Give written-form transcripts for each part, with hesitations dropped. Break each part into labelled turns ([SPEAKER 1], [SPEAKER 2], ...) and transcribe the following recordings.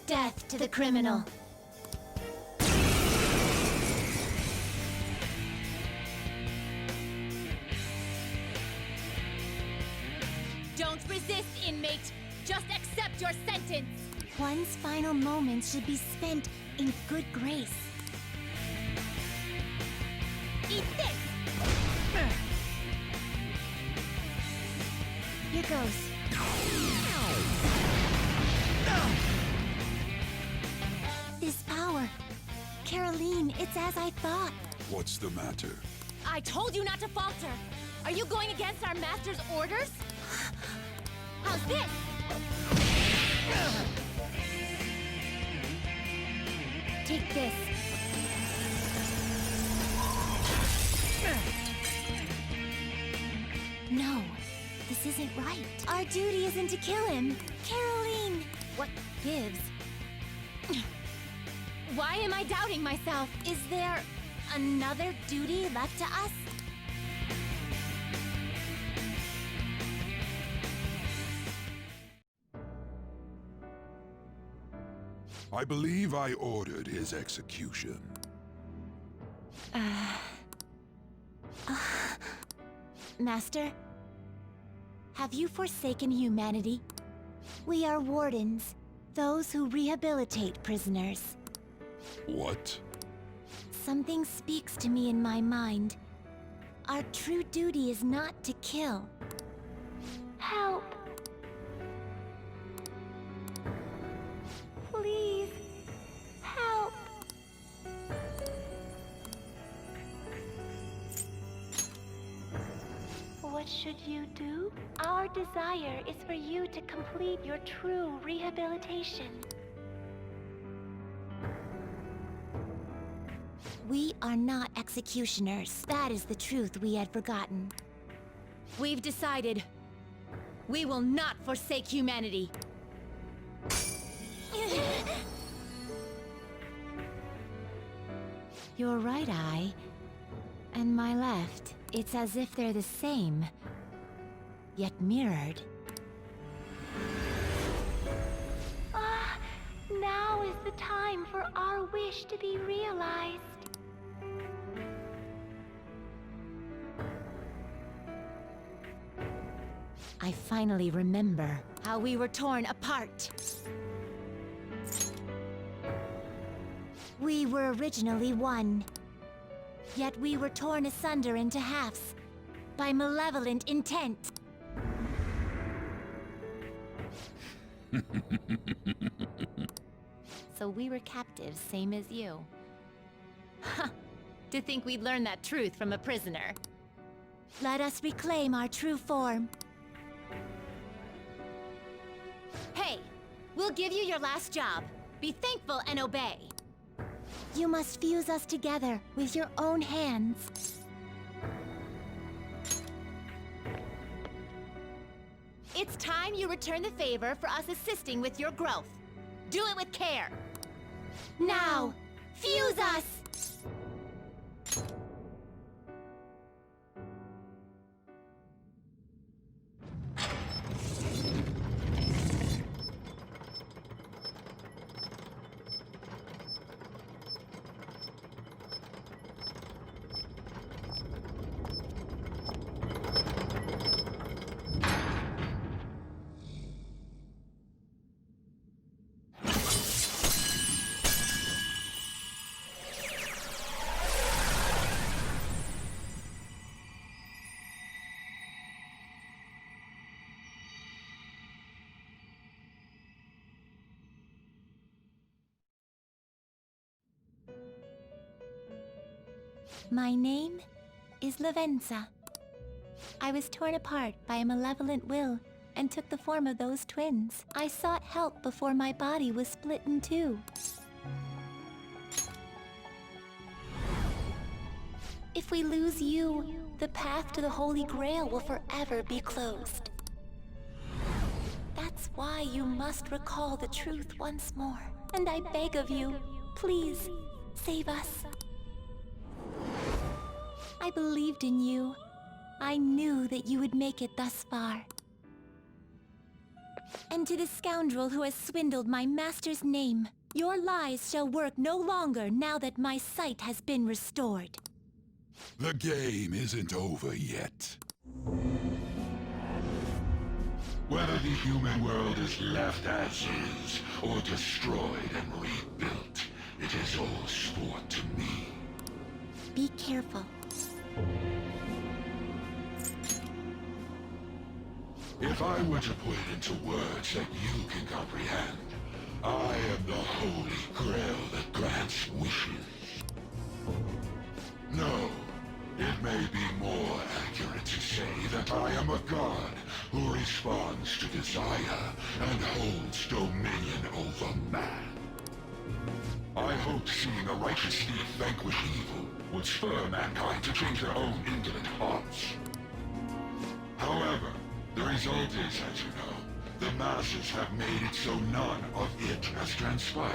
[SPEAKER 1] Death to the criminal.
[SPEAKER 2] Don't resist, inmate! Just accept your sentence!
[SPEAKER 1] One's final moments should be spent in good grace.
[SPEAKER 2] Eat this!
[SPEAKER 1] Here goes. This power. Caroline, it's as I thought.
[SPEAKER 3] What's the matter?
[SPEAKER 2] I told you not to falter! Are you going against our master's orders? How's this?
[SPEAKER 1] Take this. No, this isn't right. Our duty isn't to kill him. Caroline!
[SPEAKER 2] What gives? Why am I doubting myself?
[SPEAKER 1] Is there another duty left to us?
[SPEAKER 3] I believe I ordered his execution.
[SPEAKER 1] Master, have you forsaken humanity? We are wardens, those who rehabilitate prisoners.
[SPEAKER 3] What?
[SPEAKER 1] Something speaks to me in my mind. Our true duty is not to kill. Help! Please, help! What should you do? Our desire is for you to complete your true rehabilitation. We are not executioners. That is the truth we had forgotten.
[SPEAKER 2] We've decided. We will not forsake humanity.
[SPEAKER 1] Your right eye and my left. It's as if they're the same, yet mirrored. Now is the time for our wish to be realized. I finally remember
[SPEAKER 2] How we were torn apart.
[SPEAKER 1] we were originally one. Yet we were torn asunder into halves by malevolent intent.
[SPEAKER 2] So we were captives, same as you. Ha! To think we'd learn that truth from a prisoner.
[SPEAKER 1] Let us reclaim our true form.
[SPEAKER 2] Hey! We'll give you your last job. Be thankful and obey.
[SPEAKER 1] You must fuse us together with your own hands.
[SPEAKER 2] It's time you return the favor for us assisting with your growth. Do it with care.
[SPEAKER 1] Now, fuse us! My name is Lavenza. I was torn apart by a malevolent will and took the form of those twins. I sought help before my body was split in two. If we lose you, the path to the Holy Grail will forever be closed. That's why you must recall the truth once more. And I beg of you, please, save us. I believed in you. I knew that you would make it thus far. And to the scoundrel who has swindled my master's name, your lies shall work no longer now that my sight has been restored.
[SPEAKER 3] The game isn't over yet. Whether the human world is left as is, or destroyed and rebuilt, it is all sport to me.
[SPEAKER 1] Be careful.
[SPEAKER 3] If I were to put it into words that you can comprehend, I am the Holy Grail that grants wishes. No, it may be more accurate to say that I am a god who responds to desire and holds dominion over man. I hoped seeing a righteous thief vanquish evil would spur mankind to change their own indolent hearts. However, the result is, as you know, the masses have made it so none of it has transpired.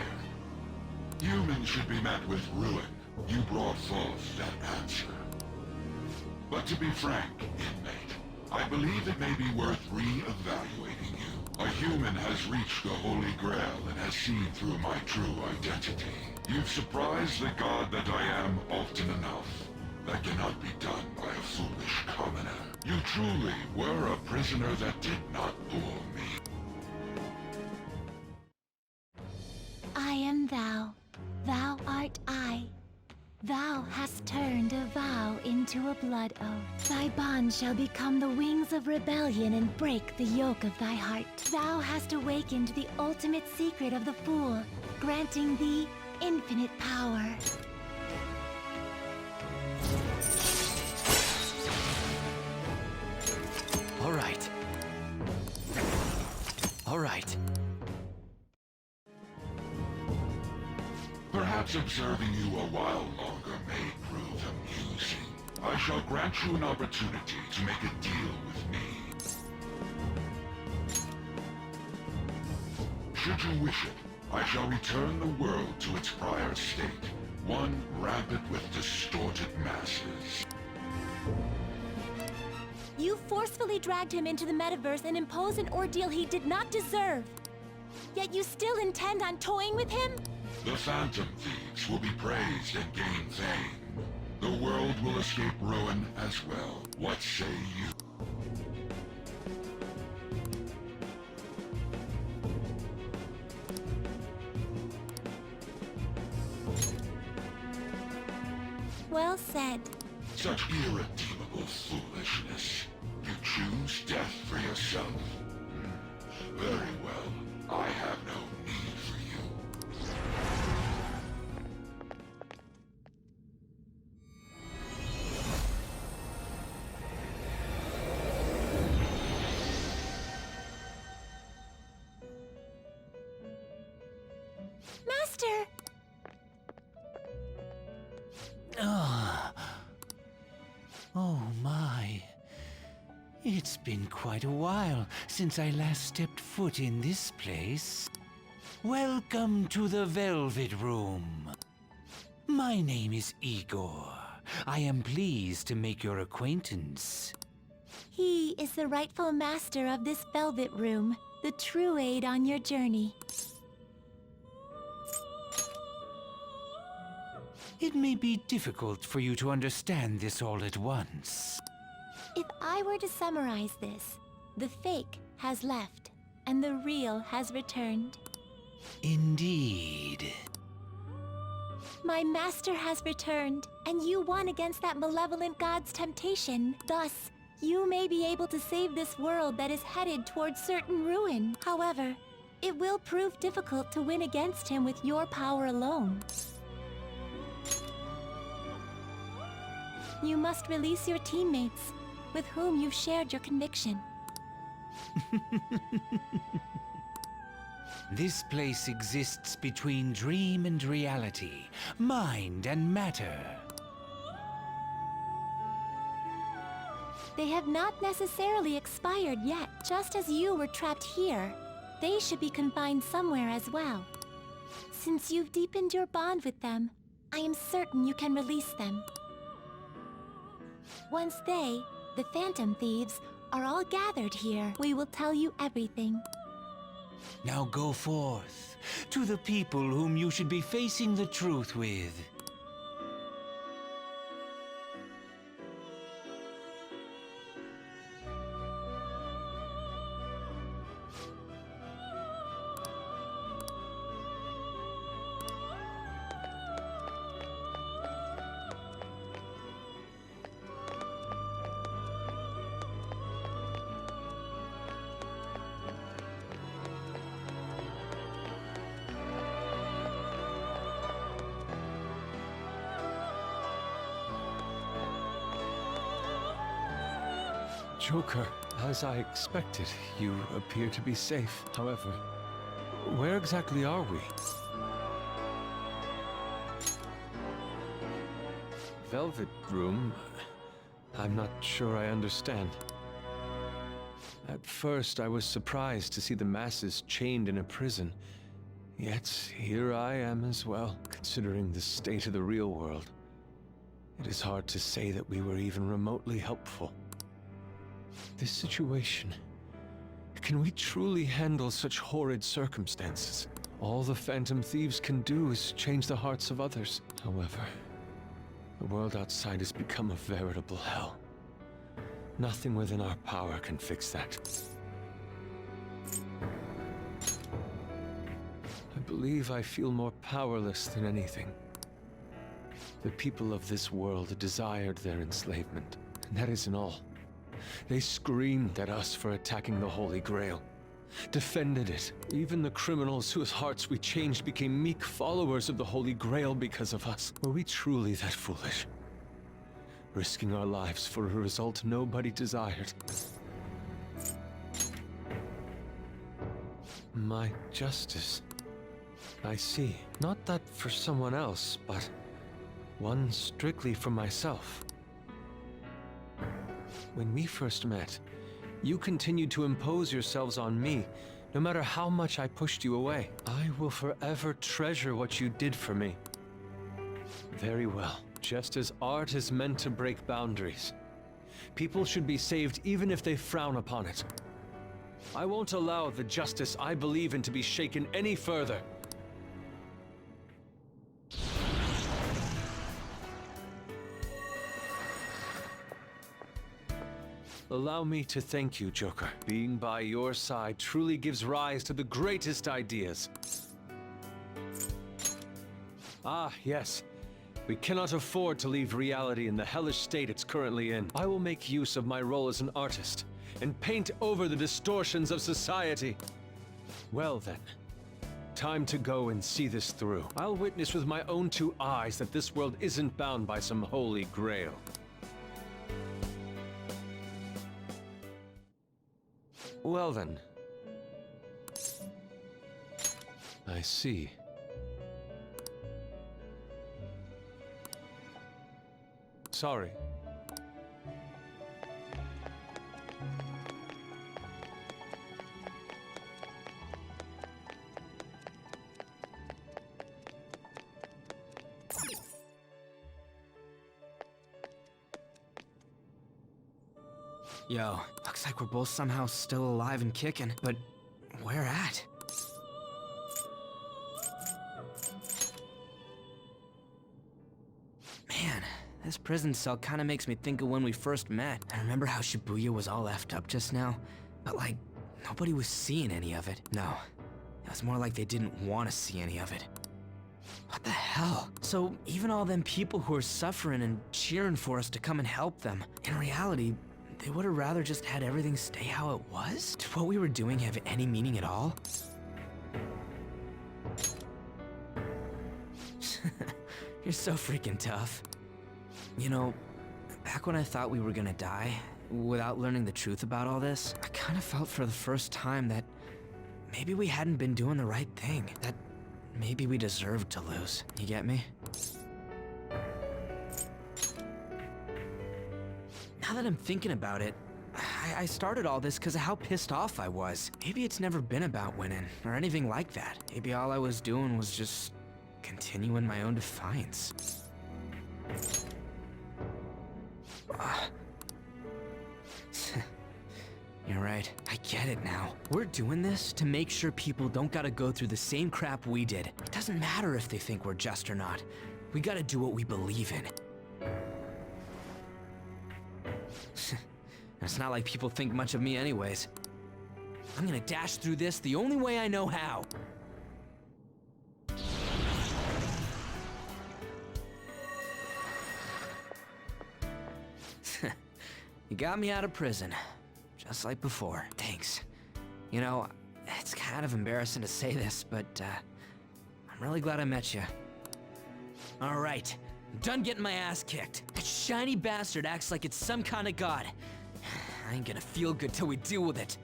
[SPEAKER 3] Humans should be met with ruin. You brought forth that answer. But to be frank, inmate, I believe it may be worth re-evaluating you. A human has reached the Holy Grail and has seen through my true identity. You've surprised the god that I am often enough. That cannot be done by a foolish commoner. You truly were a prisoner that did not bore me.
[SPEAKER 1] I am thou. Thou art I. Thou hast turned a vow into a blood oath. Thy bond shall become the wings of rebellion and break the yoke of thy heart. Thou hast awakened the ultimate secret of the fool, granting thee infinite power.
[SPEAKER 4] All right. All right.
[SPEAKER 3] Perhaps observing you a while longer may prove amusing. I shall grant you an opportunity to make a deal with me. Should you wish it, I shall return the world to its prior state, one rampant with distorted masses.
[SPEAKER 1] You forcefully dragged him into the metaverse and imposed an ordeal he did not deserve. Yet you still intend on toying with him?
[SPEAKER 3] The Phantom Thieves will be praised and gain fame. The world will escape ruin as well. What say you?
[SPEAKER 1] Well said.
[SPEAKER 3] Such irredeemable foolishness. You choose death for yourself? Very well. I have no need for you.
[SPEAKER 1] Master!
[SPEAKER 4] Oh my. It's been quite a while since I last stepped foot in this place. Welcome to the Velvet Room. My name is Igor. I am pleased to make your acquaintance.
[SPEAKER 1] He is the rightful master of this Velvet Room, the true aid on your journey.
[SPEAKER 4] It may be difficult for you to understand this all at once.
[SPEAKER 1] If I were to summarize this, the fake has left, and the real has returned.
[SPEAKER 4] Indeed.
[SPEAKER 1] My master has returned, and you won against that malevolent god's temptation. Thus, you may be able to save this world that is headed towards certain ruin. However, it will prove difficult to win against him with your power alone. You must release your teammates, with whom you've shared your conviction.
[SPEAKER 4] This place exists between dream and reality, mind and matter.
[SPEAKER 1] They have not necessarily expired yet. Just as you were trapped here, they should be confined somewhere as well. Since you've deepened your bond with them, I am certain you can release them. Once they, the Phantom Thieves, are all gathered here, we will tell you everything.
[SPEAKER 4] Now go forth to the people whom you should be facing the truth with.
[SPEAKER 5] Joker, as I expected, you appear to be safe. However, where exactly are we? Velvet Room? I'm not sure I understand. At first, I was surprised to see the masses chained in a prison. Yet, here I am as well, considering the state of the real world. It is hard to say that we were even remotely helpful. This situation... Can we truly handle such horrid circumstances? All the Phantom Thieves can do is change the hearts of others. However, the world outside has become a veritable hell. Nothing within our power can fix that. I believe I feel more powerless than anything. The people of this world desired their enslavement, and that isn't all. They screamed at us for attacking the Holy Grail, defended it. Even the criminals whose hearts we changed became meek followers of the Holy Grail because of us. Were we truly that foolish? Risking our lives for a result nobody desired. My justice. I see. Not that for someone else, but one strictly for myself. When we first met, you continued to impose yourselves on me, no matter how much I pushed you away. I will forever treasure what you did for me. Very well. Just as art is meant to break boundaries, people should be saved even if they frown upon it. I won't allow the justice I believe in to be shaken any further. Allow me to thank you, Joker. Being by your side truly gives rise to the greatest ideas. Ah, yes. We cannot afford to leave reality in the hellish state it's currently in. I will make use of my role as an artist and paint over the distortions of society. Well then, time to go and see this through. I'll witness with my own two eyes that this world isn't bound by some holy grail. Well then. I see. Sorry.
[SPEAKER 6] Yo, looks like we're both somehow still alive and kicking, but where at? Man, this prison cell kinda makes me think of when we first met. I remember how Shibuya was all effed up just now, but like, nobody was seeing any of it. No, it was more like they didn't want to see any of it. What the hell? So even all them people who are suffering and cheering for us to come and help them, in reality, they would have rather just had everything stay how it was? Did what we were doing have any meaning at all? You're so freaking tough. You know, back when I thought we were gonna die, without learning the truth about all this, I kind of felt for the first time that maybe we hadn't been doing the right thing. That maybe we deserved to lose. You get me? Now that I'm thinking about it, I started all this because of how pissed off I was. Maybe it's never been about winning, or anything like that. Maybe all I was doing was just continuing my own defiance. You're right. I get it now. We're doing this to make sure people don't gotta go through the same crap we did. It doesn't matter if they think we're just or not. We gotta do what we believe in. It's not like people think much of me anyways. I'm gonna dash through this the only way I know how. You got me out of prison. Just like before. Thanks. You know, it's kind of embarrassing to say this, but, I'm really glad I met you. Alright, I'm done getting my ass kicked. That shiny bastard acts like it's some kind of god. I ain't gonna feel good till we deal with it.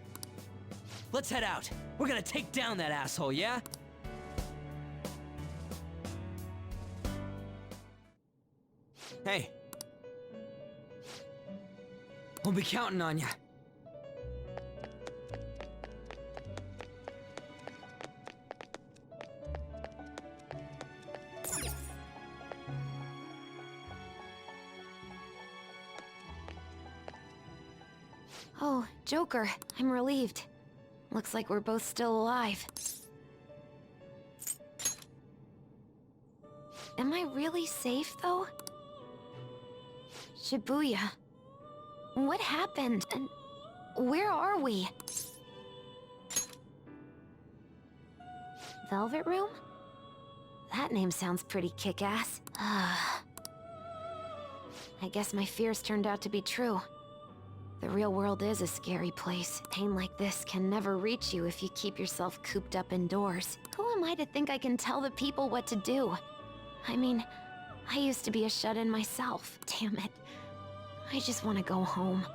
[SPEAKER 6] Let's head out. We're gonna take down that asshole, yeah? Hey. We'll be counting on you.
[SPEAKER 2] Oh, Joker, I'm relieved. Looks like we're both still alive. Am I really safe, though? Shibuya. What happened? And where are we? Velvet Room? That name sounds pretty kick-ass. I guess my fears turned out to be true. The real world is a scary place. Pain like this can never reach you if you keep yourself cooped up indoors. Who am I to think I can tell the people what to do? I mean, I used to be a shut-in myself. Damn it. I just want to go home.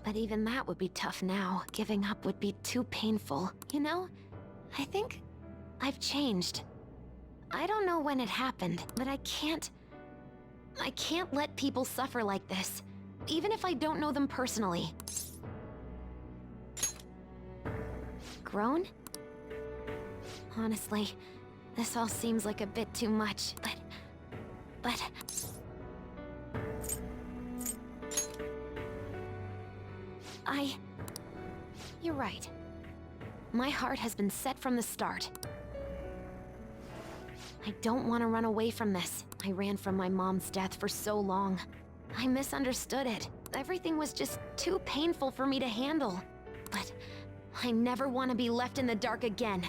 [SPEAKER 2] But even that would be tough now. Giving up would be too painful. You know, I think I've changed. I don't know when it happened, but I can't let people suffer like this, even if I don't know them personally. Grown? Honestly, this all seems like a bit too much, but... You're right. My heart has been set from the start. I don't want to run away from this. I ran from my mom's death for so long. I misunderstood it. Everything was just too painful for me to handle. But I never want to be left in the dark again.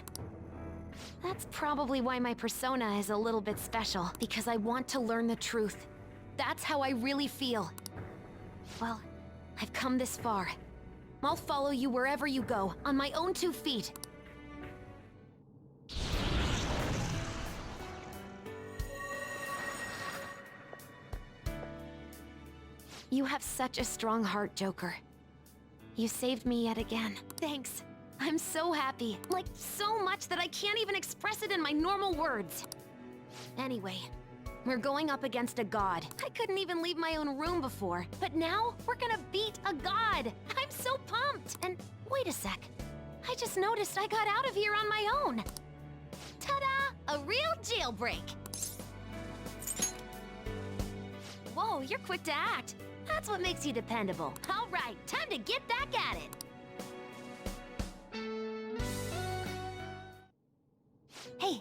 [SPEAKER 2] That's probably why my persona is a little bit special, because I want to learn the truth. That's how I really feel. Well, I've come this far. I'll follow you wherever you go, on my own 2 feet. You have such a strong heart, Joker. You saved me yet again. Thanks. I'm so happy. Like, so much that I can't even express it in my normal words. Anyway, we're going up against a god. I couldn't even leave my own room before, but now we're gonna beat a god. I'm so pumped. And wait a sec. I just noticed I got out of here on my own. Ta-da! A real jailbreak. Whoa, you're quick to act. That's what makes you dependable. All right, time to get back at it.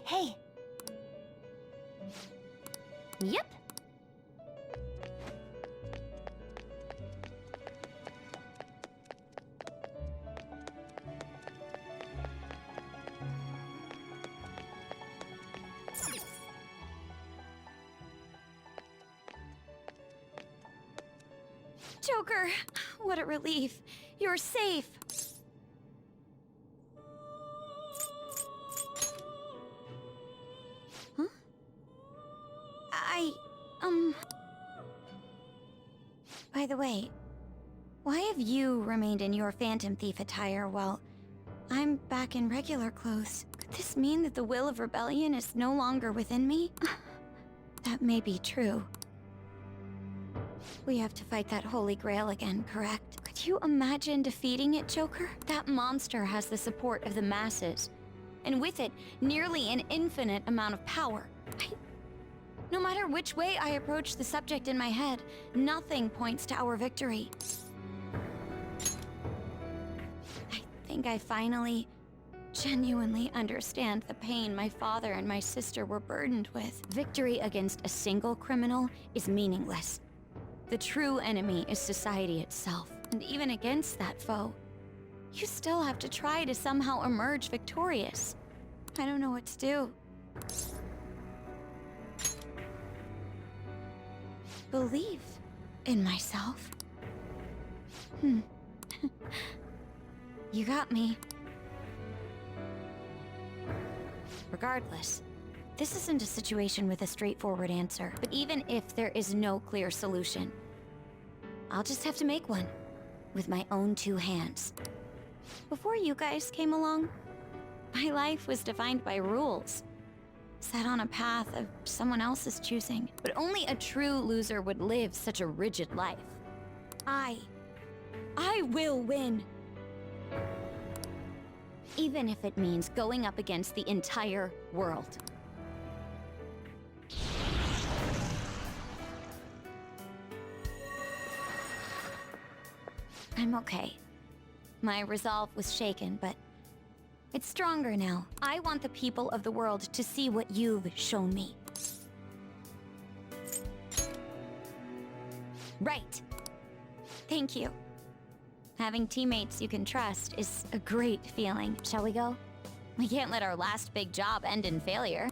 [SPEAKER 2] Hey. Yep. Joker, what a relief. You're safe. Huh?
[SPEAKER 7] By the way, why have you remained in your Phantom Thief attire while I'm back in regular clothes? Could this mean that the will of rebellion is no longer within me? That may be true. We have to fight that Holy Grail again, correct? Could you imagine defeating it, Joker? That monster has the support of the masses, and with it, nearly an infinite amount of power. No matter which way I approach the subject in my head, nothing points to our victory. think I finally, genuinely understand the pain my father and my sister were burdened with. Victory against a single criminal is meaningless. The true enemy is society itself. And even against that foe, you still have to try to somehow emerge victorious. I don't know what to do. Believe in myself. You got me. Regardless, this isn't a situation with a straightforward answer. But even if there is no clear solution, I'll just have to make one with my own two hands. Before you guys came along, my life was defined by rules, set on a path of someone else's choosing. But only a true loser would live such a rigid life. I will win. Even if it means going up against the entire world. I'm okay. My resolve was shaken, but it's stronger now. I want the people of the world to see what you've shown me. Right. Thank you. Having teammates you can trust is a great feeling. Shall we go? We can't let our last big job end in failure.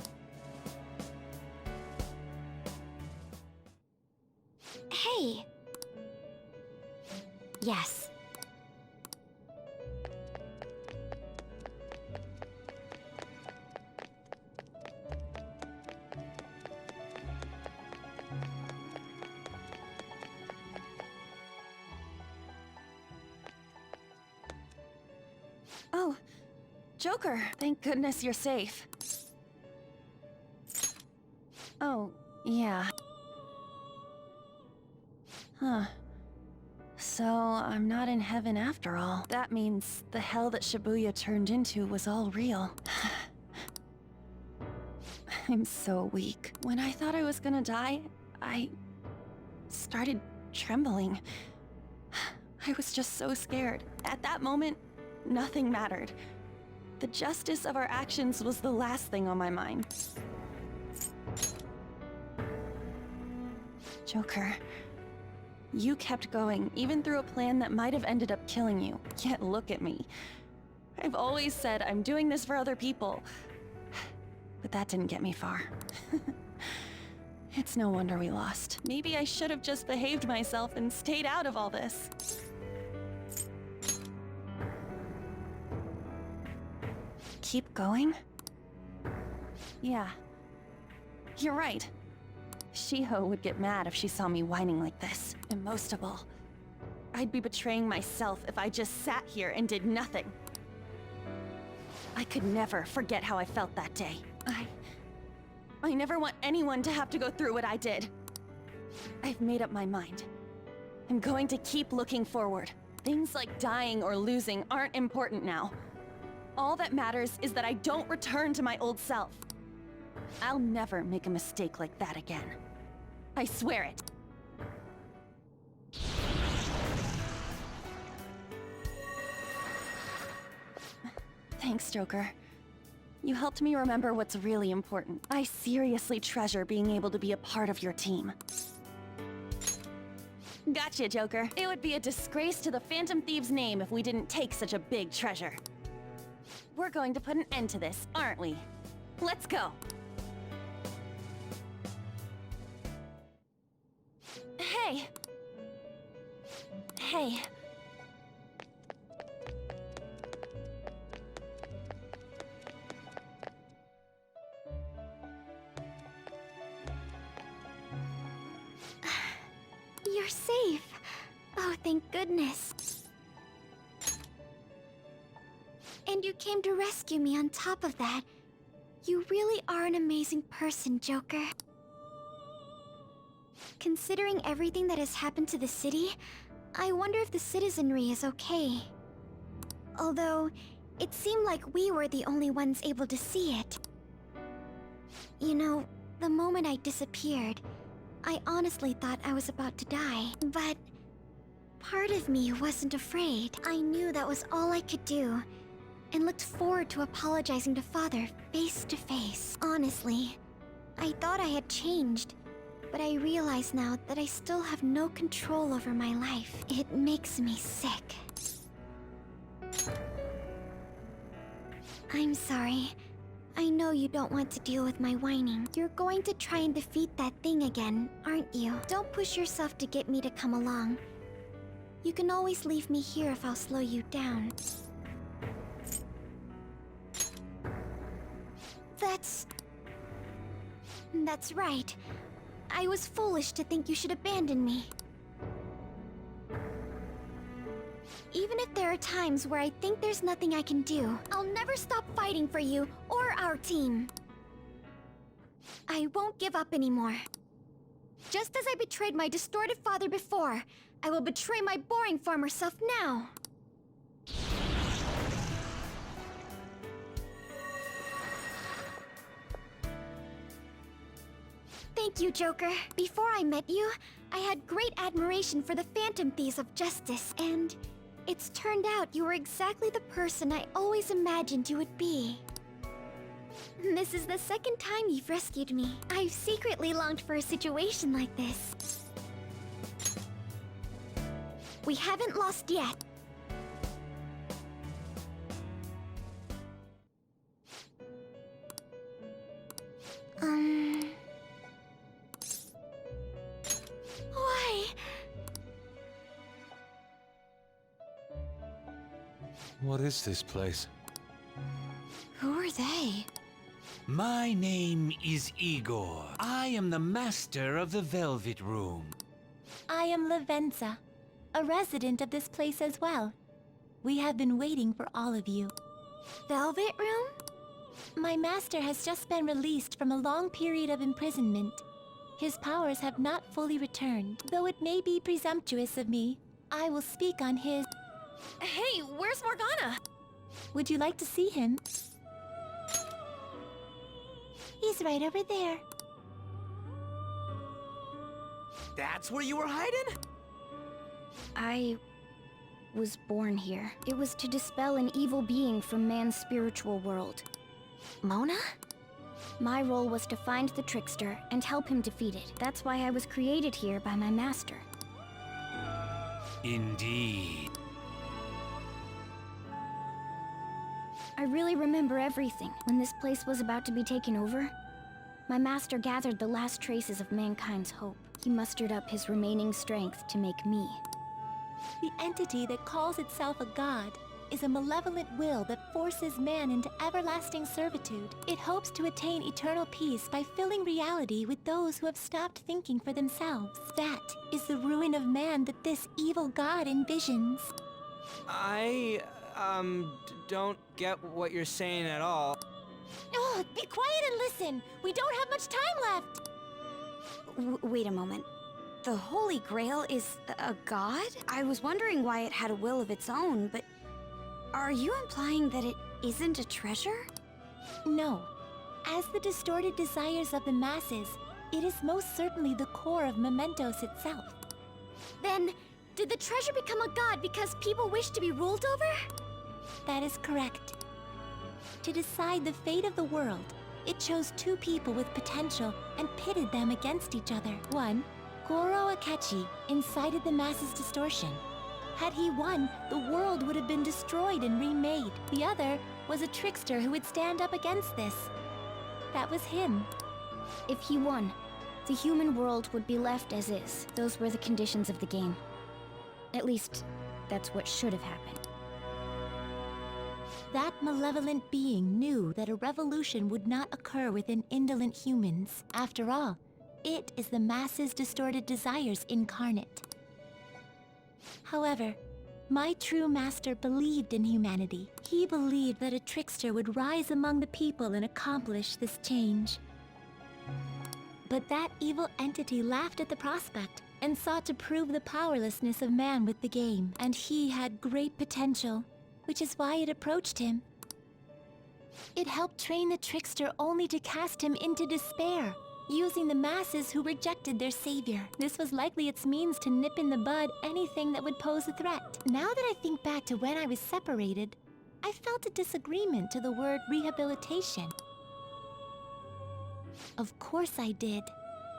[SPEAKER 7] Hey! Yes.
[SPEAKER 8] Oh, Joker, thank goodness you're safe. Oh, yeah. Huh. So, I'm not in heaven after all. That means the hell that Shibuya turned into was all real. I'm so weak. When I thought I was gonna die, I started trembling. I was just so scared. At that moment, nothing mattered. The justice of our actions was the last thing on my mind. Joker, you kept going, even through a plan that might have ended up killing you. Yet look at me. I've always said I'm doing this for other people. But that didn't get me far. It's no wonder we lost. Maybe I should have just behaved myself and stayed out of all this. Keep going? Yeah. You're right. Shiho would get mad if she saw me whining like this. And most of all, I'd be betraying myself if I just sat here and did nothing. I could never forget how I felt that day. I never want anyone to have to go through what I did. I've made up my mind. I'm going to keep looking forward. Things like dying or losing aren't important now. All that matters is that I don't return to my old self. I'll never make a mistake like that again. I swear it. Thanks, Joker. You helped me remember what's really important. I seriously treasure being able to be a part of your team. Gotcha, Joker. It would be a disgrace to the Phantom Thieves' name if we didn't take such a big treasure. We're going to put an end to this, aren't we? Let's go! Hey! Hey.
[SPEAKER 7] You're safe. Oh, thank goodness. And you came to rescue me on top of that. You really are an amazing person, Joker. Considering everything that has happened to the city, I wonder if the citizenry is okay. Although, it seemed like we were the only ones able to see it. You know, the moment I disappeared, I honestly thought I was about to die. But Part of me wasn't afraid. I knew that was all I could do, and looked forward to apologizing to Father face to face. Honestly, I thought I had changed, but I realize now that I still have no control over my life. It makes me sick. I'm sorry. I know you don't want to deal with my whining. You're going to try and defeat that thing again, aren't you? Don't push yourself to get me to come along. You can always leave me here if I'll slow you down. That's right. I was foolish to think you should abandon me. Even if there are times where I think there's nothing I can do, I'll never stop fighting for you or our team. I won't give up anymore. Just as I betrayed my distorted father before, I will betray my boring farmer self now. Thank you, Joker. Before I met you, I had great admiration for the Phantom Thieves of Justice, and it's turned out you were exactly the person I always imagined you would be. This is the second time you've rescued me. I've secretly longed for a situation like this. We haven't lost yet. Why?
[SPEAKER 5] What is this place?
[SPEAKER 7] Who are they?
[SPEAKER 4] My name is Igor. I am the master of the Velvet Room.
[SPEAKER 1] I am Lavenza, a resident of this place as well. We have been waiting for all of you.
[SPEAKER 7] Velvet Room?
[SPEAKER 1] My master has just been released from a long period of imprisonment. His powers have not fully returned. Though it may be presumptuous of me, I will speak on his...
[SPEAKER 8] Hey, where's Morgana?
[SPEAKER 1] Would you like to see him? He's right over there.
[SPEAKER 6] That's where you were hiding?
[SPEAKER 7] I was born here. It was to dispel an evil being from man's spiritual world. Mona? My role was to find the trickster and help him defeat it. That's why I was created here by my master.
[SPEAKER 4] Indeed.
[SPEAKER 7] I really remember everything. When this place was about to be taken over, my master gathered the last traces of mankind's hope. He mustered up his remaining strength to make me.
[SPEAKER 1] The entity that calls itself a god is a malevolent will that forces man into everlasting servitude. It hopes to attain eternal peace by filling reality with those who have stopped thinking for themselves. That is the ruin of man that this evil god envisions.
[SPEAKER 6] I, don't get what you're saying at all.
[SPEAKER 1] Oh, be quiet and listen! We don't have much time left!
[SPEAKER 7] Wait a moment. The Holy Grail is a god? I was wondering why it had a will of its own, but... Are you implying that it isn't a treasure?
[SPEAKER 1] No. As the distorted desires of the masses, it is most certainly the core of Mementos itself. Then, did the treasure become a god because people wish to be ruled over? That is correct. To decide the fate of the world, it chose two people with potential and pitted them against each other. One, Goro Akechi, incited the masses' distortion. Had he won, the world would have been destroyed and remade. The other was a trickster who would stand up against this. That was him.
[SPEAKER 7] If he won, the human world would be left as is. Those were the conditions of the game. At least, that's what should have happened.
[SPEAKER 1] That malevolent being knew that a revolution would not occur within indolent humans. After all, it is the masses' distorted desires incarnate. However, my true master believed in humanity. He believed that a trickster would rise among the people and accomplish this change. But that evil entity laughed at the prospect and sought to prove the powerlessness of man with the game. And he had great potential, which is why it approached him. It helped train the trickster only to cast him into despair. using the masses who rejected their savior. This was likely its means to nip in the bud anything that would pose a threat. Now that I think back to when I was separated, I felt a disagreement to the word rehabilitation. Of course I did.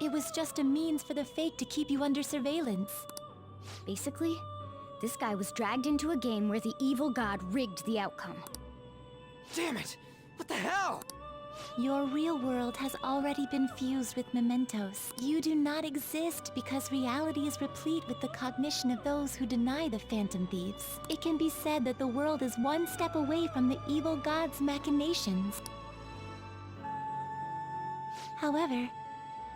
[SPEAKER 1] It was just a means for the Fake to keep you under surveillance.
[SPEAKER 9] Basically, this guy was dragged into a game where the evil god rigged the outcome.
[SPEAKER 6] Damn it! What the hell?
[SPEAKER 1] Your real world has already been fused with mementos. You do not exist because reality is replete with the cognition of those who deny the Phantom Thieves. It can be said that the world is one step away from the evil god's machinations. However,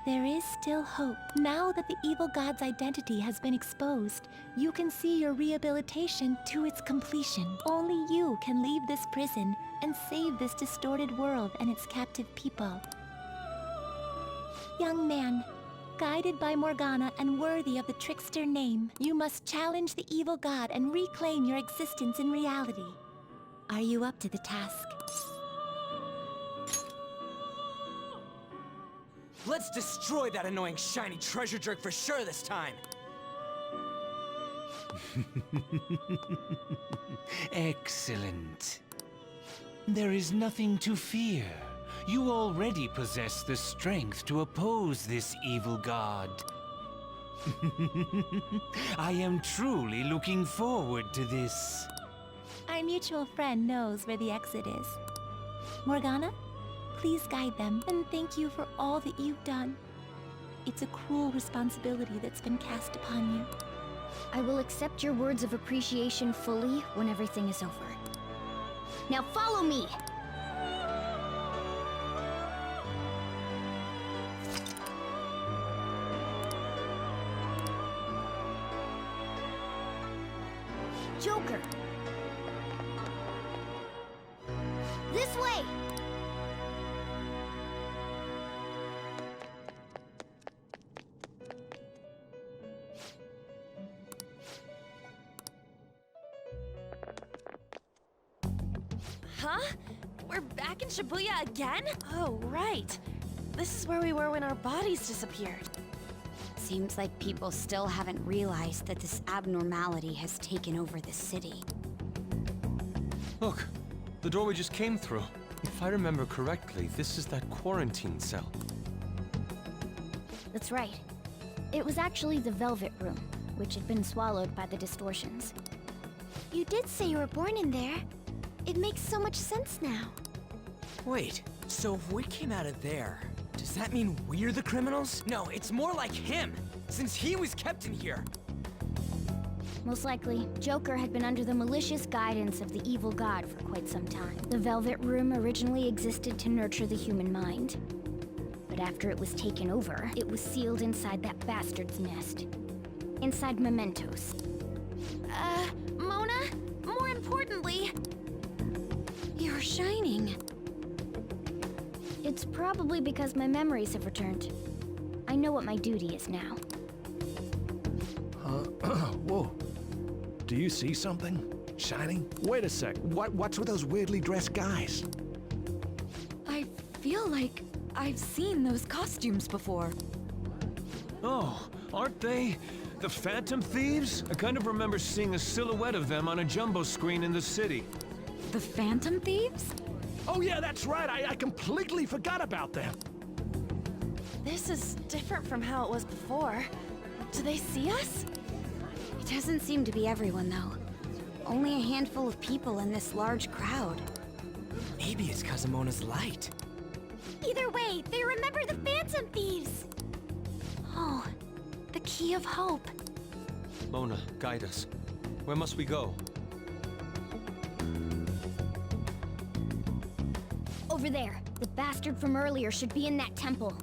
[SPEAKER 1] there is still hope. Now that the evil god's identity has been exposed, you can see your rehabilitation to its completion. Only you can leave this prison and save this distorted world and its captive people. Young man, guided by Morgana and worthy of the trickster name, you must challenge the evil god and reclaim your existence in reality. Are you up to the task?
[SPEAKER 6] Let's destroy that annoying shiny treasure jerk for sure this time!
[SPEAKER 4] Excellent. There is nothing to fear. You already possess the strength to oppose this evil god. I am truly looking forward to this.
[SPEAKER 1] Our mutual friend knows where the exit is. Morgana, please guide them, and thank you for all that you've done. It's a cruel responsibility that's been cast upon you.
[SPEAKER 9] I will accept your words of appreciation fully when everything is over. Now follow me! Joker! This way!
[SPEAKER 2] Huh? We're back in Shibuya again?
[SPEAKER 8] Oh, right. This is where we were when our bodies disappeared.
[SPEAKER 7] Seems like people still haven't realized that this abnormality has taken over the city.
[SPEAKER 5] Look, the door we just came through. If I remember correctly, this is that quarantine cell.
[SPEAKER 9] That's right. It was actually the Velvet Room, which had been swallowed by the distortions.
[SPEAKER 7] You did say you were born in there. It makes so much sense now.
[SPEAKER 6] Wait, so if we came out of there, does that mean we're the criminals? No, it's more like him, since he was kept in here.
[SPEAKER 9] Most likely, Joker had been under the malicious guidance of the evil god for quite some time. The Velvet Room originally existed to nurture the human mind. But after it was taken over, it was sealed inside that bastard's nest. Inside mementos.
[SPEAKER 2] Mona? More importantly...
[SPEAKER 7] You're shining.
[SPEAKER 9] It's probably because my memories have returned. I know what my duty is now.
[SPEAKER 10] Whoa. Do you see something? Shining? Wait a sec. What's with those weirdly dressed guys?
[SPEAKER 8] I feel like I've seen those costumes before.
[SPEAKER 5] Oh, aren't they the Phantom Thieves? I kind of remember seeing a silhouette of them on a jumbo screen in the city.
[SPEAKER 8] The Phantom Thieves?
[SPEAKER 10] Oh yeah, that's right. I completely forgot about them.
[SPEAKER 8] This is different from how it was before. Do they see us?
[SPEAKER 7] It doesn't seem to be everyone, though. Only a handful of people in this large crowd.
[SPEAKER 6] Maybe it's Kazumona's light.
[SPEAKER 7] Either way, they remember the Phantom Thieves!
[SPEAKER 1] Oh, the key of hope.
[SPEAKER 5] Mona, guide us. Where must we go?
[SPEAKER 9] Over there. The bastard from earlier should be in that temple.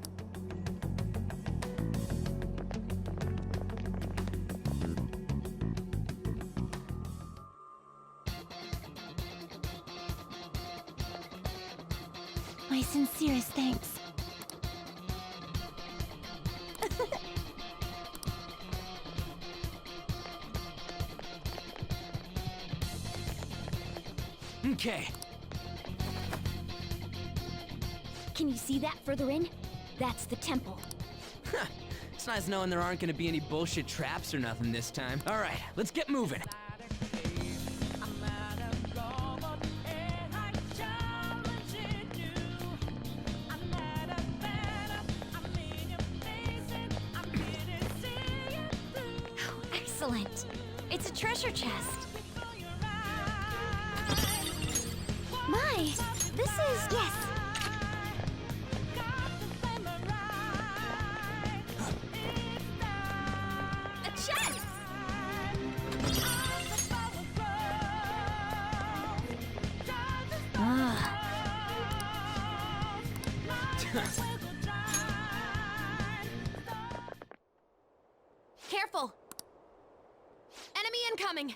[SPEAKER 1] My sincerest thanks.
[SPEAKER 6] Okay.
[SPEAKER 9] Can you see that further in? That's the temple.
[SPEAKER 6] It's nice knowing there aren't gonna be any bullshit traps or nothing this time. All right, let's get moving.
[SPEAKER 7] Excellent. It's a treasure chest. My, this is... Yes. A chest!
[SPEAKER 2] Careful! Enemy incoming!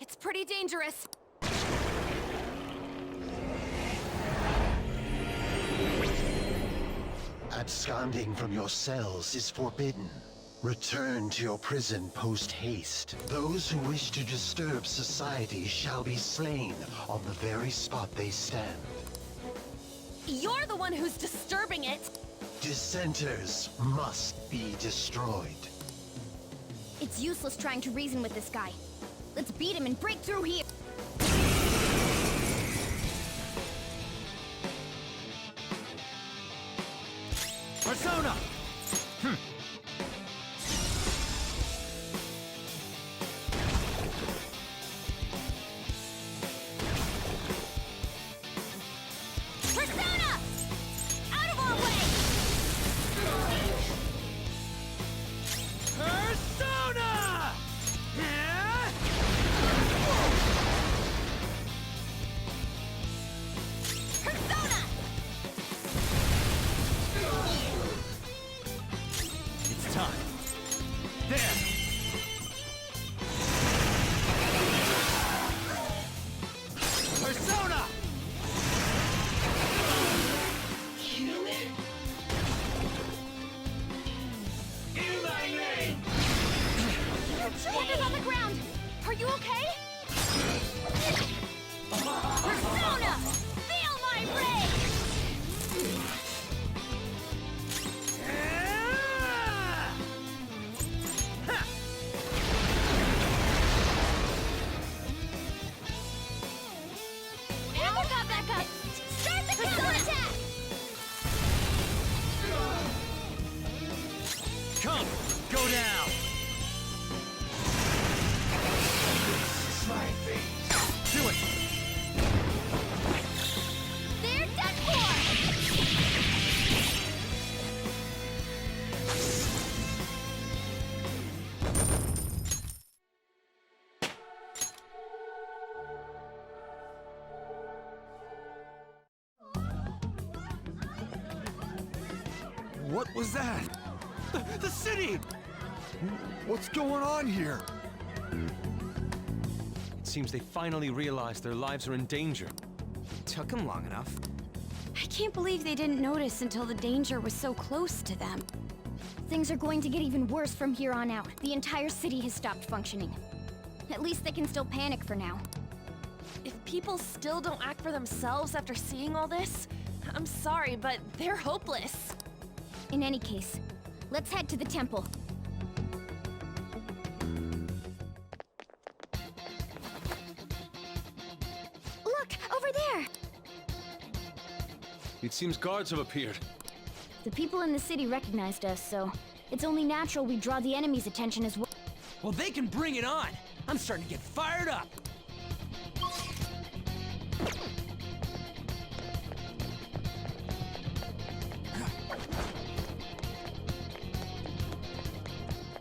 [SPEAKER 2] It's pretty dangerous.
[SPEAKER 11] Absconding from your cells is forbidden. Return to your prison post-haste. Those who wish to disturb society shall be slain on the very spot they stand.
[SPEAKER 2] You're the one who's disturbing it!
[SPEAKER 11] Dissenters must be destroyed.
[SPEAKER 9] It's useless trying to reason with this guy. Let's beat him and break through here.
[SPEAKER 6] Persona!
[SPEAKER 9] Persona! Out of our way!
[SPEAKER 6] Persona!
[SPEAKER 9] Persona!
[SPEAKER 6] It's time. There! Persona!
[SPEAKER 2] Joker's on the ground! Are you okay?
[SPEAKER 9] Persona! Feel my rage!
[SPEAKER 2] Amber got back up!
[SPEAKER 9] Start the counterattack!
[SPEAKER 6] Come! Go down! Do it!
[SPEAKER 9] They're done for!
[SPEAKER 10] What was that?
[SPEAKER 6] The city!
[SPEAKER 10] What's going on here?
[SPEAKER 5] It seems they finally realized their lives are in danger.
[SPEAKER 6] Took him long enough.
[SPEAKER 7] I can't believe they didn't notice until the danger was so close to them.
[SPEAKER 9] Things are going to get even worse from here on out. The entire city has stopped functioning. At least they can still panic for now.
[SPEAKER 2] If people still don't act for themselves after seeing all this, I'm sorry, but they're hopeless.
[SPEAKER 9] In any case, let's head to the temple. Look, over there!
[SPEAKER 5] It seems guards have appeared.
[SPEAKER 9] The people in the city recognized us, so it's only natural we draw the enemy's attention as well.
[SPEAKER 6] Well, they can bring it on! I'm starting to get fired up!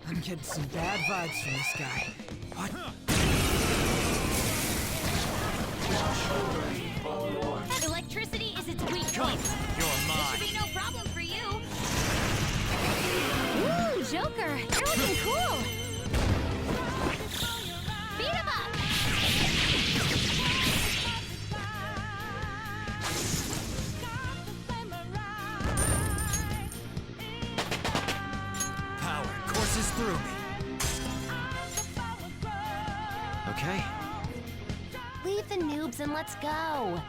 [SPEAKER 6] I'm getting some bad vibes from this guy. What?
[SPEAKER 9] Electricity is its weak
[SPEAKER 6] Come!
[SPEAKER 9] point.
[SPEAKER 6] You're
[SPEAKER 9] This
[SPEAKER 6] mine!
[SPEAKER 9] should be no problem for you. Ooh, Joker, you're looking cool. Beat him up.
[SPEAKER 6] Power courses through me.
[SPEAKER 5] Okay.
[SPEAKER 2] Leave the noobs and let's go.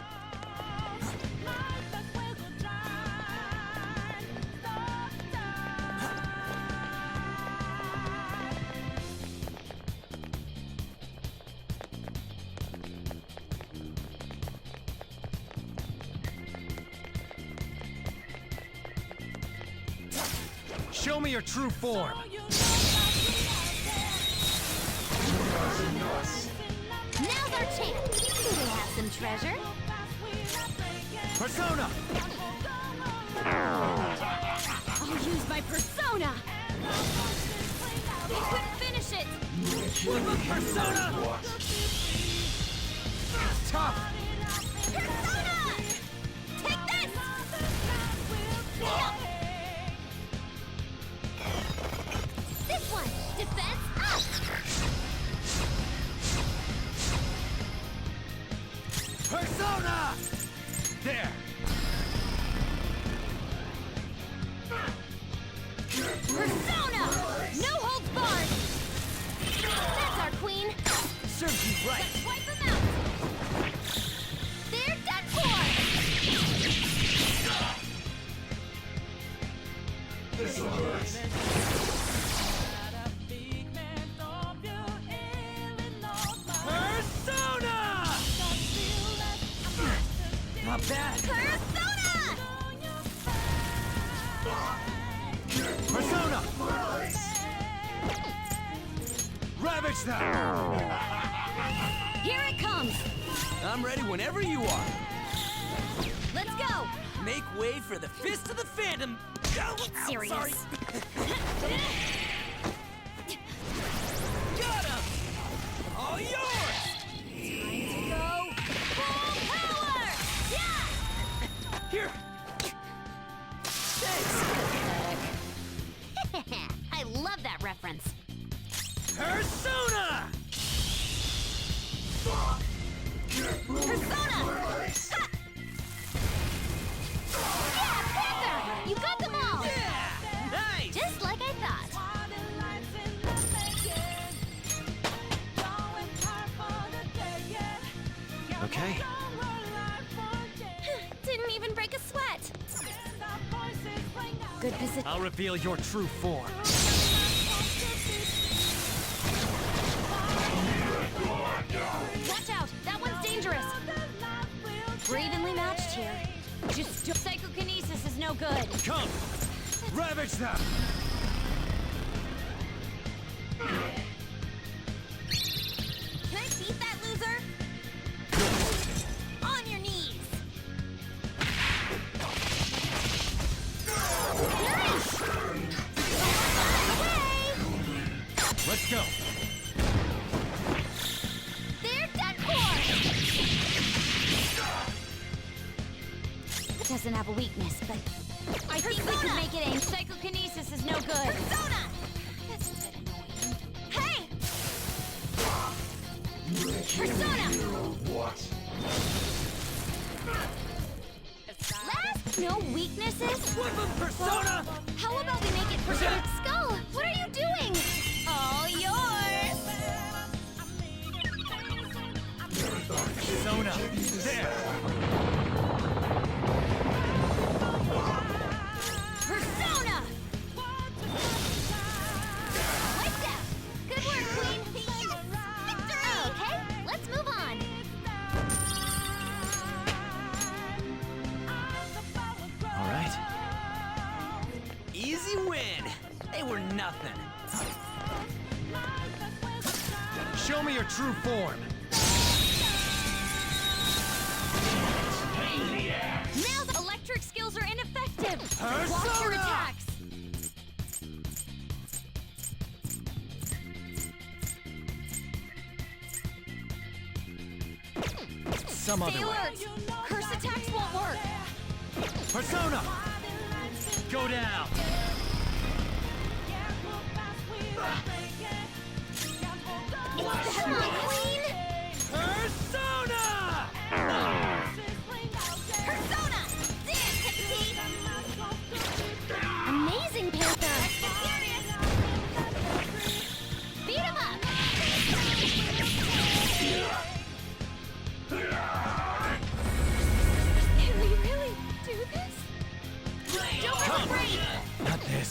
[SPEAKER 10] Show me your true form.
[SPEAKER 2] Now's our chance! Do they have some treasure?
[SPEAKER 10] Persona!
[SPEAKER 9] I'll use my persona! They couldn't finish it!
[SPEAKER 10] Persona! Tough!
[SPEAKER 2] Persona! Take this! This one! Defense up!
[SPEAKER 10] Persona! There!
[SPEAKER 2] Persona! No holds barred! That's our queen!
[SPEAKER 10] Serves you right!
[SPEAKER 2] Let's wipe them out! They're done for!
[SPEAKER 10] Persona! Not bad!
[SPEAKER 2] Persona!
[SPEAKER 10] Persona! Ravage them!
[SPEAKER 9] Here it comes!
[SPEAKER 6] I'm ready whenever you are.
[SPEAKER 9] Let's go!
[SPEAKER 6] Make way for the Fist of the Phantom.
[SPEAKER 9] Get serious!
[SPEAKER 6] Sorry. Got him! All yours!
[SPEAKER 9] Go! Full power! Yeah!
[SPEAKER 6] Here.
[SPEAKER 2] I love that reference.
[SPEAKER 10] Persona!
[SPEAKER 2] Persona! Ha! Yeah, Panther! You got them all!
[SPEAKER 6] Nice!
[SPEAKER 2] Just like I thought.
[SPEAKER 5] Okay.
[SPEAKER 2] Didn't even break a sweat. Good position.
[SPEAKER 10] I'll reveal your true form.
[SPEAKER 2] Watch out! That one's dangerous. We're evenly matched here. Just psychokinesis is no good.
[SPEAKER 10] Come! Ravage them!
[SPEAKER 2] Can I beat that loser? On your knees. Nice!
[SPEAKER 10] Let's go!
[SPEAKER 2] They're done for! It doesn't have a weakness, but I think we could make it aim. Psychokinesis is no good. Persona! That's a bit annoying. Hey! Persona! Last, no weaknesses?
[SPEAKER 10] Whip 'em, Persona!
[SPEAKER 2] How about we make it Persona Skull? What are you doing? All yours!
[SPEAKER 10] Persona! There!
[SPEAKER 2] Persona! Wiped out! Good work, Queen! Yes! Victory! Okay, let's move on.
[SPEAKER 6] All right. Easy win. They were nothing.
[SPEAKER 10] Show me your true form!
[SPEAKER 2] Now the electric skills are ineffective! Block your
[SPEAKER 10] Persona!
[SPEAKER 2] attacks!
[SPEAKER 10] Some
[SPEAKER 2] Stay
[SPEAKER 10] other way.
[SPEAKER 2] alert! Curse attacks won't work!
[SPEAKER 10] Persona! Go down!
[SPEAKER 2] Come on, Queen!
[SPEAKER 10] Persona!
[SPEAKER 2] Persona! Dance, Pixie! Amazing, Panther! Beat him up! Can we really do this? Don't be afraid!
[SPEAKER 10] Not this.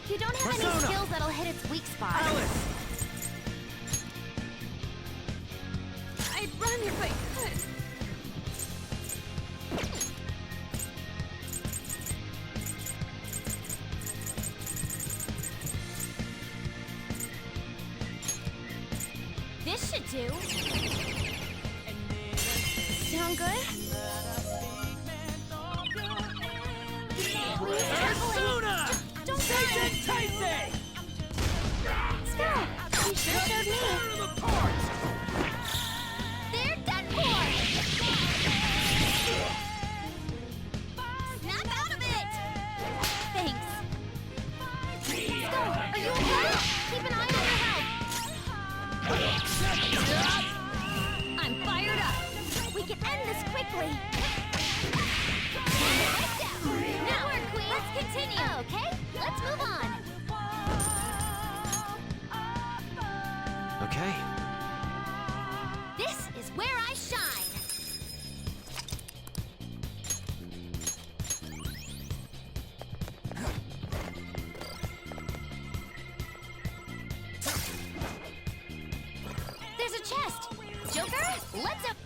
[SPEAKER 2] You don't have
[SPEAKER 10] Persona!
[SPEAKER 2] any skills that'll hit its weak spot.
[SPEAKER 10] Alice!
[SPEAKER 2] I'd run if I could.
[SPEAKER 9] Exactly! Now, Queen! Let's continue! Okay, let's move on!
[SPEAKER 5] Okay.
[SPEAKER 9] This is where I shine! There's a chest! Joker, let's up!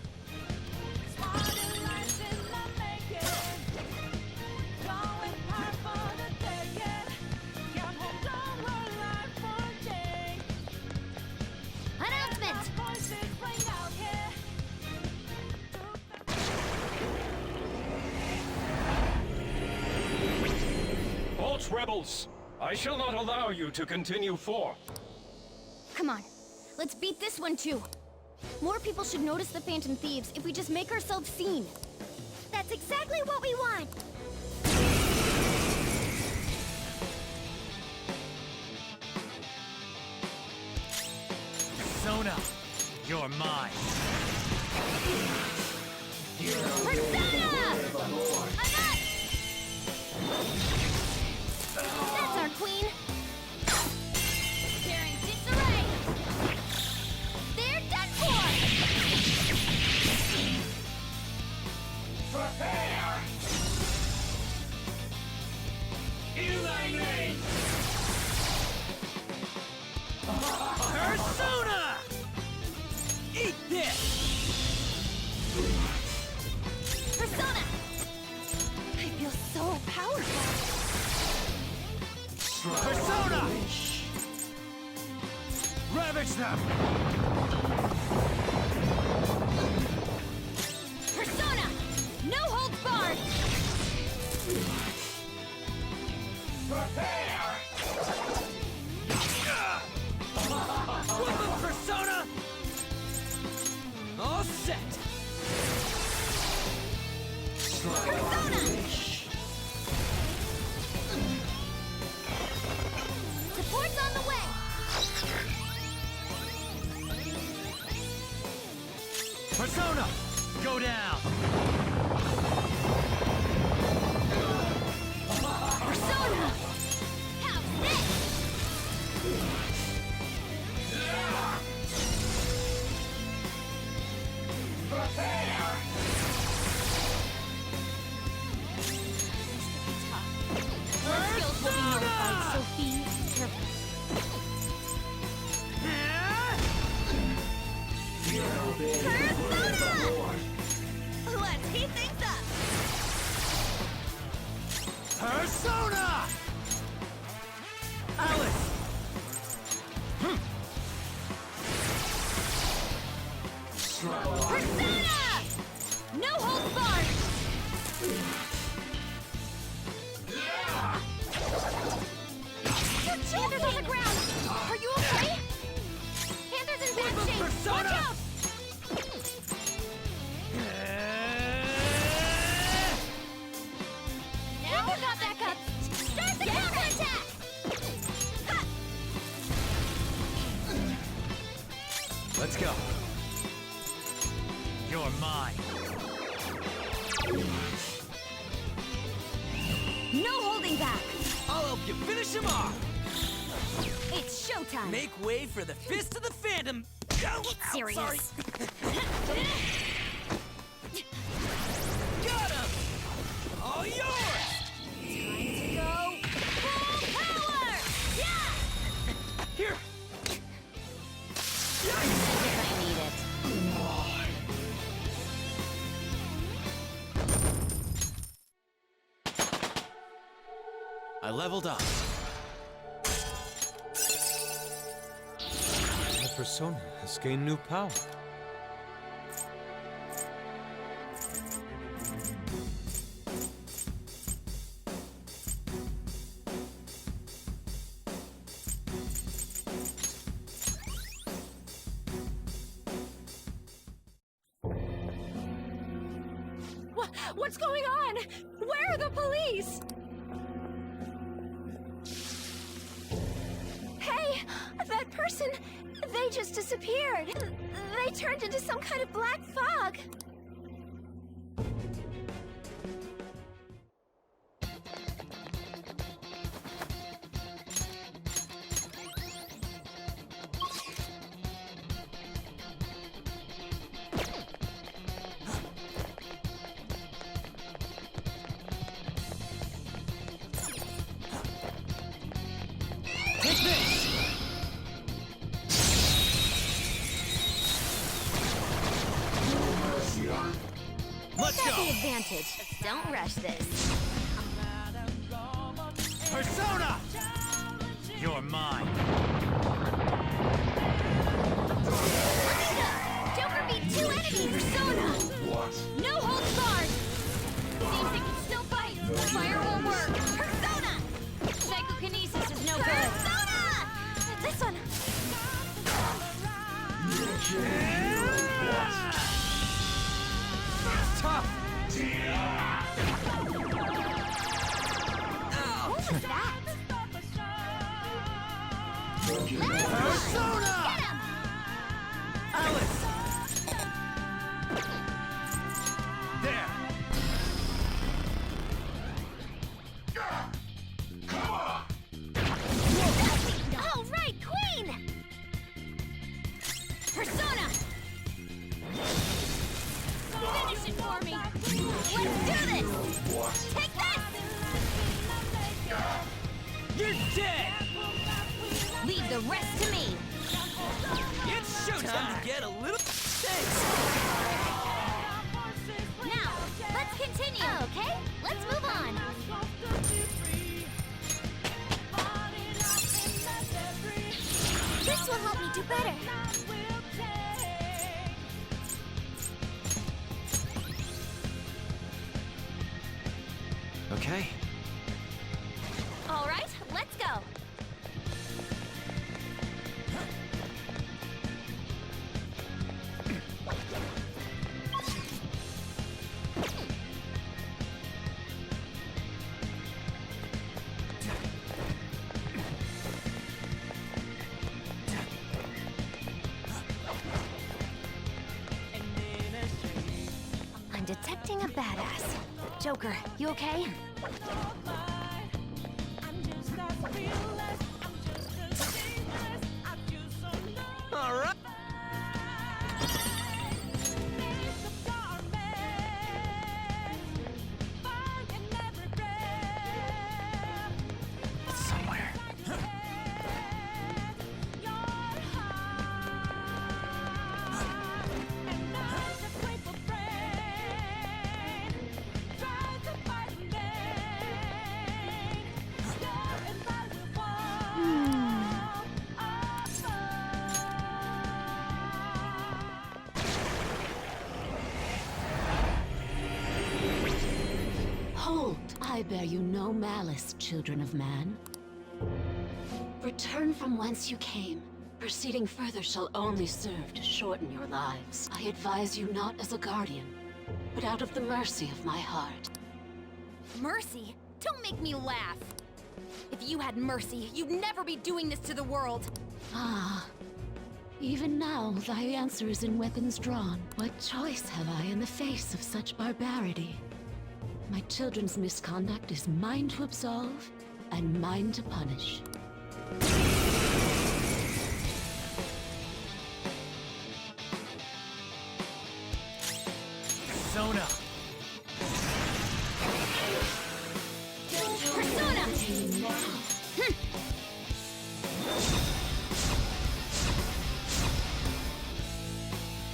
[SPEAKER 9] Announcement!
[SPEAKER 12] Halt, rebels! I shall not allow you to continue forth.
[SPEAKER 9] Come on, let's beat this one too. More people should notice the Phantom Thieves if we just make ourselves seen. That's exactly what we want!
[SPEAKER 4] Sona, you're mine.
[SPEAKER 9] Persona! Enough! That's our queen! Tearing disarray! They're done for!
[SPEAKER 12] Prepare! In thy name!
[SPEAKER 4] Persona! Eat this!
[SPEAKER 9] Persona! I feel so powerful!
[SPEAKER 4] Persona! Ravage them!
[SPEAKER 9] Persona! No holds barred!
[SPEAKER 12] Prepare!
[SPEAKER 4] Woodland Persona! All set!
[SPEAKER 9] Persona! Support's on the way!
[SPEAKER 4] Persona! Go down!
[SPEAKER 9] Persona! How's this?
[SPEAKER 12] Prepare!
[SPEAKER 9] Your skills will be notified, Sophie. Careful. Persona! Let's heat things up!
[SPEAKER 4] Persona! Alice!
[SPEAKER 9] Persona! No holds barred! You're Panthers on the ground! Are you okay? Panthers in bad shape!
[SPEAKER 4] Persona!
[SPEAKER 9] Watch out! Now we got back up! Start the counterattack! Ha!
[SPEAKER 4] Let's go. You're mine.
[SPEAKER 9] No holding back!
[SPEAKER 6] I'll help you finish him off!
[SPEAKER 9] It's showtime!
[SPEAKER 6] Make way for the Fist of the Phantom!
[SPEAKER 9] Get serious!
[SPEAKER 6] Sorry. Got him! All yours!
[SPEAKER 9] Time to go full power! Yeah!
[SPEAKER 6] Here!
[SPEAKER 9] I need it.
[SPEAKER 4] I leveled up.
[SPEAKER 5] The Persona has gained new power.
[SPEAKER 8] What's going on? Where are the police? Hey, that person, they just disappeared. They turned into some kind of black fog.
[SPEAKER 2] Don't rush this.
[SPEAKER 4] Persona! You're mine.
[SPEAKER 9] Joker beat 2 enemies! Persona!
[SPEAKER 3] What?
[SPEAKER 9] No holds barred! Seems it can still fight! Fire won't work! Persona! Psychokinesis is no good! Persona! This one!
[SPEAKER 4] Tough!
[SPEAKER 9] What was that?
[SPEAKER 4] Persona!
[SPEAKER 9] Get him!
[SPEAKER 4] Alice! There!
[SPEAKER 9] All right, Queen! Persona! Finish it for me! Let's do this! Take this!
[SPEAKER 4] You're dead!
[SPEAKER 9] Leave the rest to me!
[SPEAKER 6] It's showtime! Time to get a little... Thanks!
[SPEAKER 9] Now, let's continue! Okay, let's move on! This will help me do better!
[SPEAKER 5] Okay.
[SPEAKER 9] All right, let's go!
[SPEAKER 2] I'm detecting a badass. Joker, you okay?
[SPEAKER 6] All right.
[SPEAKER 4] Somewhere.
[SPEAKER 13] Hold! I bear you no malice, children of man. Return from whence you came. Proceeding further shall only serve to shorten your lives. I advise you not as a guardian, but out of the mercy of my heart.
[SPEAKER 2] Mercy? Don't make me laugh! If you had mercy, you'd never be doing this to the world!
[SPEAKER 13] Ah. Even now, thy answer is in weapons drawn. What choice have I in the face of such barbarity? My children's misconduct is mine to absolve, and mine to punish.
[SPEAKER 4] Persona!
[SPEAKER 9] Persona!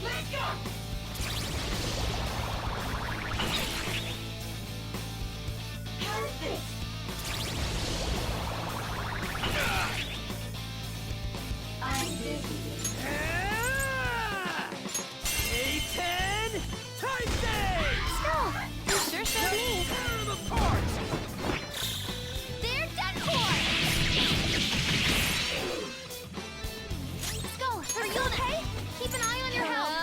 [SPEAKER 3] Let go!
[SPEAKER 6] A10! Time saves!
[SPEAKER 9] Oh, you sure showed me!
[SPEAKER 6] Tear them apart!
[SPEAKER 9] They're done for! Skull, are you okay? Keep an eye on your health!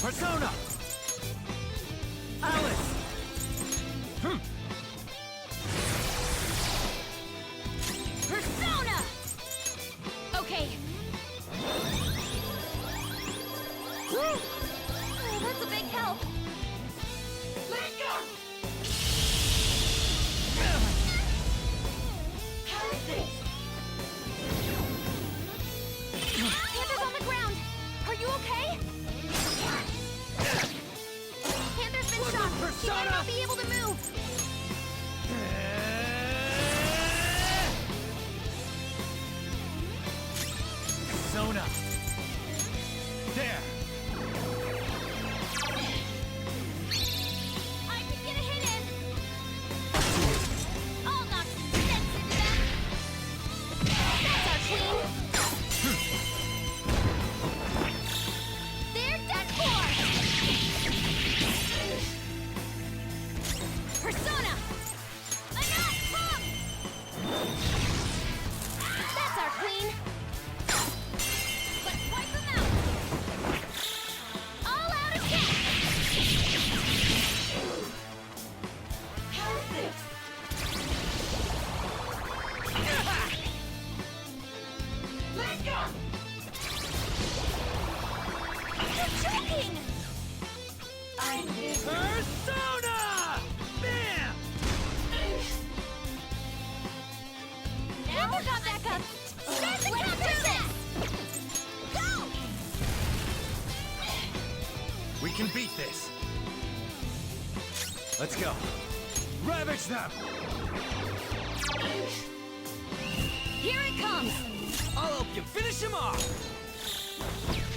[SPEAKER 4] Persona! Alice!
[SPEAKER 9] Persona! Okay. Oh, that's a big help.
[SPEAKER 3] Let go!
[SPEAKER 9] Panther's on the ground. Are you okay? Panther's been shot. He might not be able to move.
[SPEAKER 4] Persona! There!
[SPEAKER 6] Persona! Bam!
[SPEAKER 2] Never got back up! Let's do this! Go!
[SPEAKER 10] We can beat this. Let's go. Ravage them!
[SPEAKER 2] Here it comes!
[SPEAKER 6] I'll help you finish him off!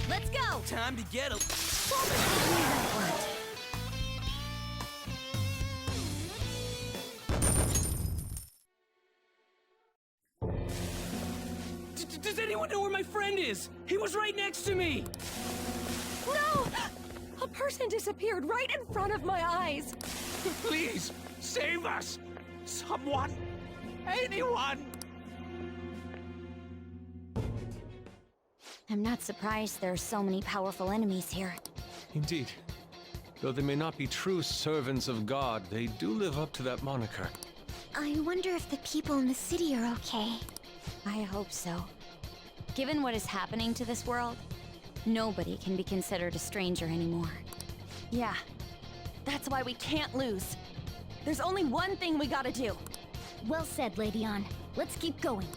[SPEAKER 2] Let's go!
[SPEAKER 6] Time to get a... Does anyone know where my friend is? He was right next to me!
[SPEAKER 8] No! A person disappeared right in front of my eyes.
[SPEAKER 10] Please, save us! Someone! Anyone!
[SPEAKER 7] I'm not surprised there are so many powerful enemies here.
[SPEAKER 5] Indeed. Though they may not be true servants of God, they do live up to that moniker.
[SPEAKER 7] I wonder if the people in the city are okay. I hope so. Given what is happening to this world, nobody can be considered a stranger anymore.
[SPEAKER 8] Yeah. That's why we can't lose. There's only one thing we gotta do.
[SPEAKER 9] Well said, Lady Ann. Let's keep going.